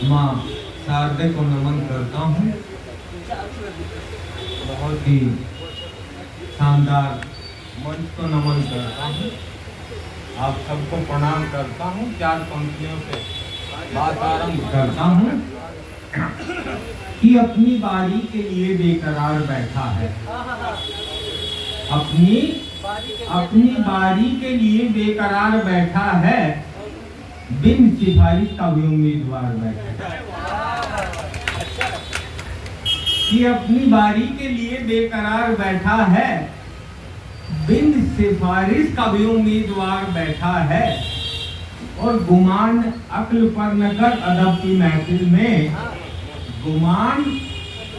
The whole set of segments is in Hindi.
माँ शारदे को नमन करता हूँ। बहुत ही शानदार मंच को नमन करता हूँ। आप सबको प्रणाम करता हूँ। 4 पंक्तियों से बात आरंभ करता हूँ कि अपनी बारी के लिए बेकरार बैठा है। अपनी बारी के लिए बेकरार बैठा है, बिन सिफारिश का भी उम्मीदवार बैठा है। कि अपनी बारी के लिए बेकरार बैठा है, बिन सिफारिश का भी उम्मीदवार बैठा है। और गुमान अक्ल पर न कर अदब की महफिल में, गुमान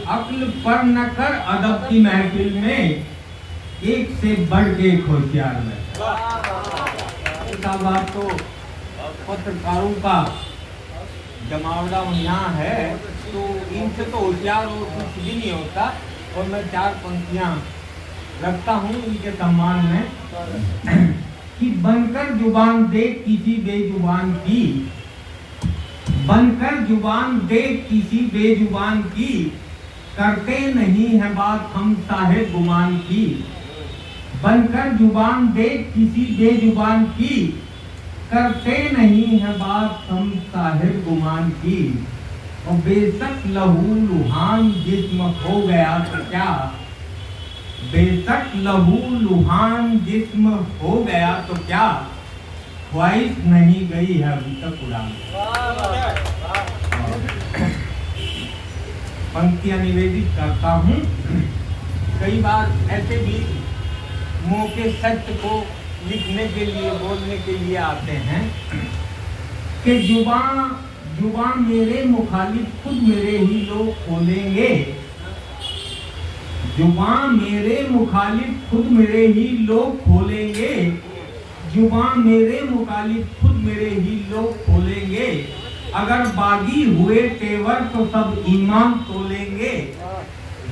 अक्ल पर न कर अदब की महफिल में, एक से बढ़ के एक होशियार बैठा। बात तो पत्रकारों का जमावड़ा यहाँ है, तो इनसे तो होशियार और कुछ भी नहीं होता। और मैं 4 पंक्तियाँ रखता हूँ इनके सम्मान में कि बनकर जुबान दे किसी बेजुबान की, बनकर जुबान दे किसी बेजुबान की, करते नहीं है बात हम साहिब गुमान की। बनकर जुबान दे किसी बेजुबान की, करते नहीं है बात हम साहिब गुमान की। और बेशक लहू लुहान जिस्म हो गया तो क्या, बेशक लहू लुहान जिस्म हो गया तो क्या, ख्वाहिश नहीं गई है अभी तक उड़ान। पंक्तियां निवेदित करता हूँ। कई बार ऐसे भी मौके सत्य को लिखने के लिए, बोलने के लिए आते हैं कि जुबान मेरे मुखालिफ खुद मेरे ही लोग खोलेंगे, जुबान मेरे मुखालिफ खुद मेरे ही लोग खोलेंगे, जुबान मेरे मुखालिफ खुद मेरे ही लोग खोलेंगे। अगर बागी हुए तेवर तो सब ईमान तोलेंगे,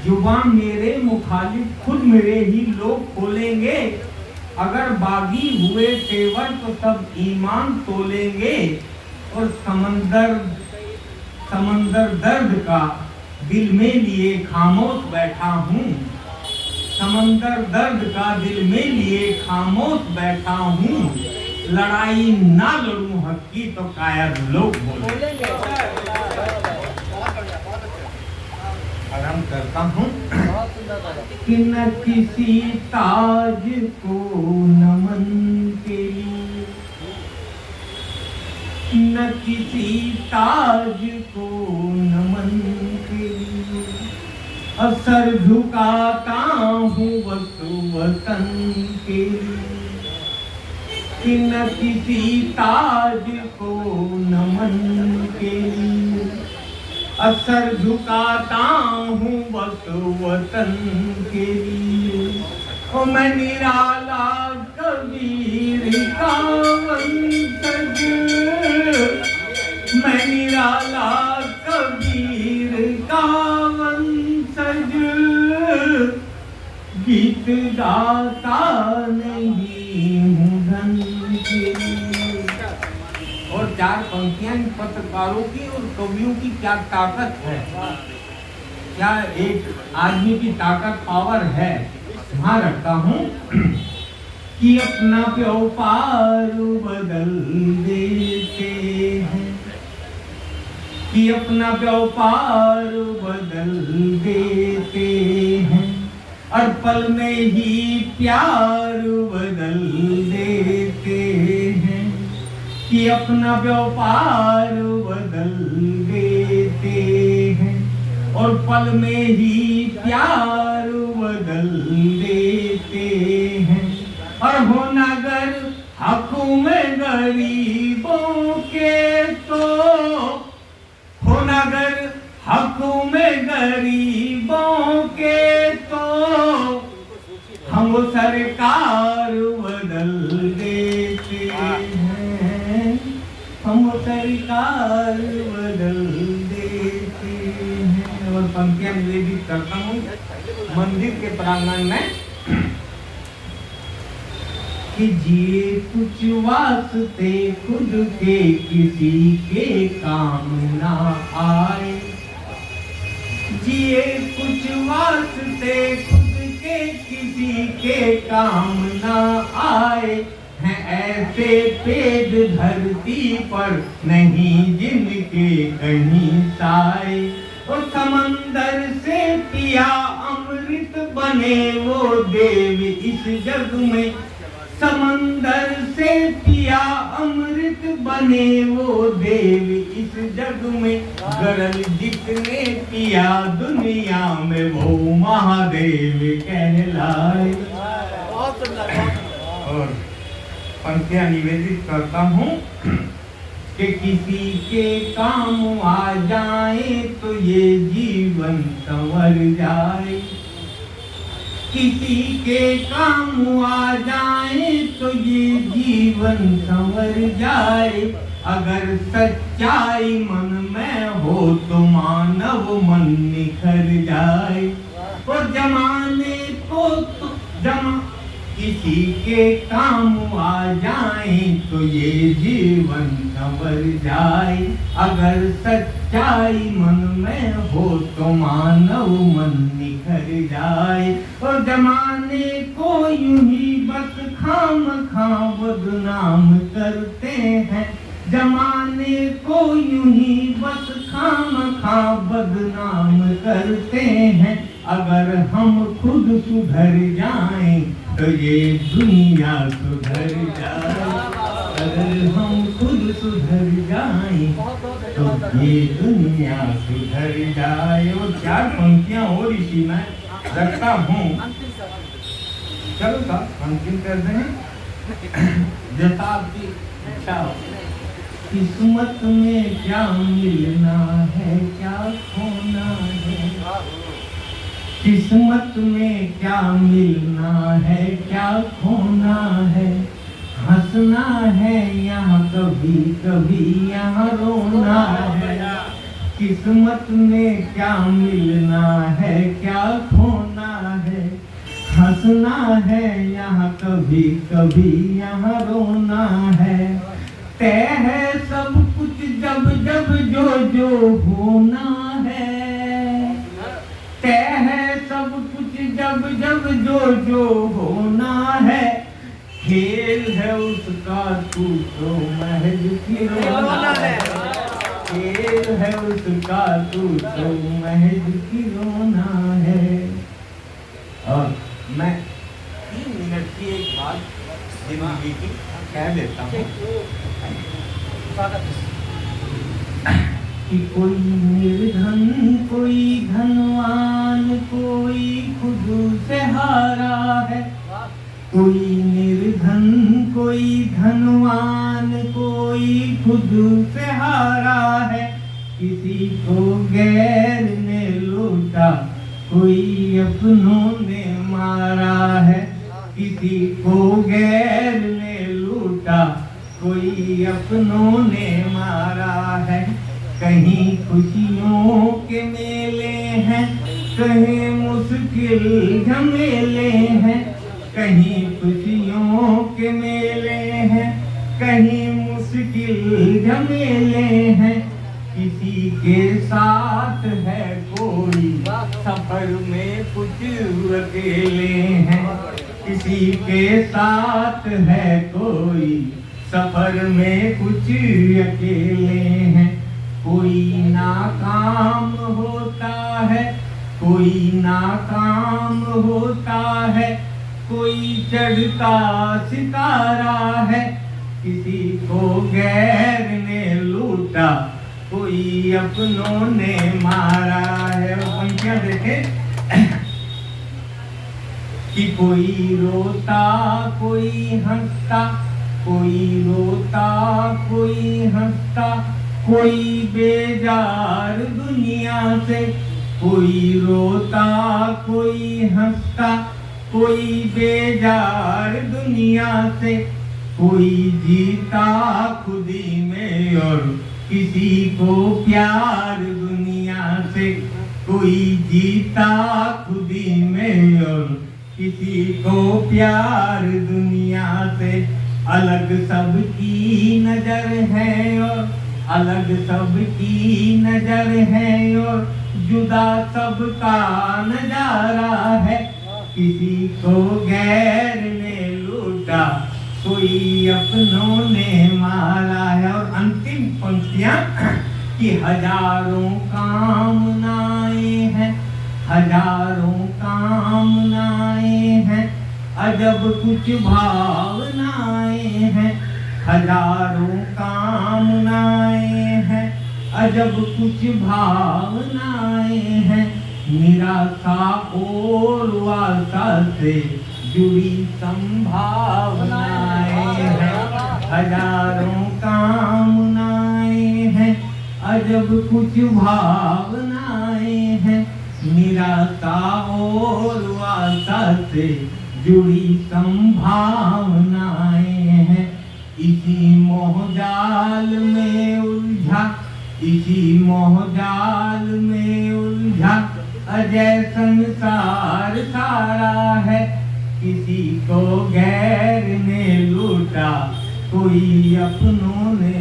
जुबान मेरे मुखालिफ खुद मेरे ही लोग खोलेंगे। अगर बागी हुए तेवर तो सब ईमान तोलेंगे। और समंदर दर्द का दिल में लिए खामोश बैठा हूँ, समंदर दर्द का दिल में लिए खामोश बैठा हूँ। लड़ाई ना लड़ूं हक की तो कायर लोग बोलेंगे। आरंभ करता हूँ कि न किसी ताज को नमन के लिए, न किसी ताज को नमन के लिए, असर झुकाता हूँ वतन के लिए। कि न किसी ताज को नमन के लिए, असर झुकाता हूँ वतन के लिए। ओ मैं निराला कबीर का वंशज, मैं निराला कबीर का वंशज, गीत गाता नहीं हूँ धन के लिए। और 4 पंक्तियां पत्रकारों की और कवियों की क्या ताकत है, क्या एक आदमी की ताकत पावर है। वहां रखता हूँ कि अपना व्यापार बदल देते हैं, कि अपना व्यापार बदल देते हैं। और पल में ही प्यार बदल देते हैं, कि अपना व्यापार बदल देते हैं। और पल में ही प्यार बदल देते हैं। और हो नगर हक़ में गरीबों के तो, हो नगर हक़ में गरीबों के तो हम सरकार बदल देते हैं, हम सरकार बदल देते हैं। और पंक्तियां निवेदित करता हूँ मंदिर के प्रांगण में कि जिए कुछ वास्ते खुद के किसी के काम ना आए, जिए कुछ वास्ते खुद के किसी के काम ना आए, हैं ऐसे पेड़ धरती पर नहीं जिनके कहीं साए। और समंदर से पिया अमृत बने वो देव इस जग में, समंदर से पिया अमृत बने वो देव इस जग में, गरल जितने पिया दुनिया में वो महादेव कहलाए। और पंक्तियां निवेदित करता हूँ कि किसी के काम आ जाए तो ये जीवन संवर जाए, किसी के काम आ जाए तो ये जीवन संवर जाए। अगर सच्चाई मन में हो तो मानव मन निखर जाए। और जमाने को तो किसी के काम आ जाए तो ये जीवन संवर जाए। अगर सच्चाई मन में हो तो मानव मन निखर जाए। और जमाने को यूं ही बस खामखा बदनाम करते हैं, जमाने को यूं ही बस खामखा बदनाम करते हैं। अगर हम खुद सुधर जाएं तो ये दुनिया सुधर जाए, अगर हम खुद सुधर जाएं तो ये दुनिया सुधर जाए। और 4 पंक्तियां और इसी में रखता हूँ, चलो का अंतिम कर दें जैसा आपकी इच्छा हो। किस्मत में क्या मिलना है क्या खोना है, किस्मत में क्या मिलना है क्या खोना है, हंसना है यहाँ कभी कभी यहाँ रोना है। किस्मत में क्या मिलना है क्या खोना है, हंसना है यहाँ कभी कभी यहाँ रोना है। तय है सब कुछ जब जब जो जो होना है, तय है सब कुछ जब जब जो जो होना है। खेल है उसका तू तो महज खिलौना है, खेल है उसका तू तो महज खिलौना है। और मैं 3 मिनट की एक बात जिंदगी की कह देता हूँ कि कोई निर्धन कोई धनवान कोई खुद से हारा है, कोई निर्धन कोई धनवान कोई खुद से हारा है। किसी को गैर ने लूटा कोई अपनों ने मारा है, किसी को गैर ने लूटा कोई अपनों ने मारा है। कहीं खुशियों के मेले हैं कहीं मुश्किल झमेले हैं, कहीं खुशियों के मेले हैं कहीं मुश्किल झमेले हैं। किसी के साथ है कोई सफर में कुछ अकेले हैं, किसी के साथ है कोई सफर में कुछ अकेले हैं। कोई नाकाम होता है कोई नाकाम होता है, कोई चढ़ता सितारा है। किसी को गैर ने लूटा कोई अपनों ने मारा है। और पंक्तियां देखे कि कोई रोता कोई हंसता, कोई रोता कोई हंसता, कोई बेजार दुनिया से, कोई रोता कोई हंसता, कोई बेजार दुनिया से, कोई जीता खुदी में और किसी को प्यार दुनिया से, कोई जीता खुदी में और किसी को प्यार दुनिया से। अलग सबकी नजर है और अलग सबकी नजर है और जुदा सबका नजारा है। किसी को गैर ने लूटा, कोई अपनों ने मारा है। और अंतिम पंक्तियां कि हजारों कामनाएं हैं, हजारों कामनाएं हैं, अजब कुछ भावनाएं हैं। हजारों कामनाएं हैं, अजब कुछ भावनाएं हैं। निराशा और आशा से जुड़ी संभावनाएं हैं। हजारों कामनाएं हैं, अजब कुछ भावनाएं हैं। निराशा और आशा से जुड़ी संभावनाएं हैं। इसी मोहजाल में उलझा, इसी मोहजाल में उलझा अजय संसार सारा है। किसी को गैर ने लूटा, कोई अपनों ने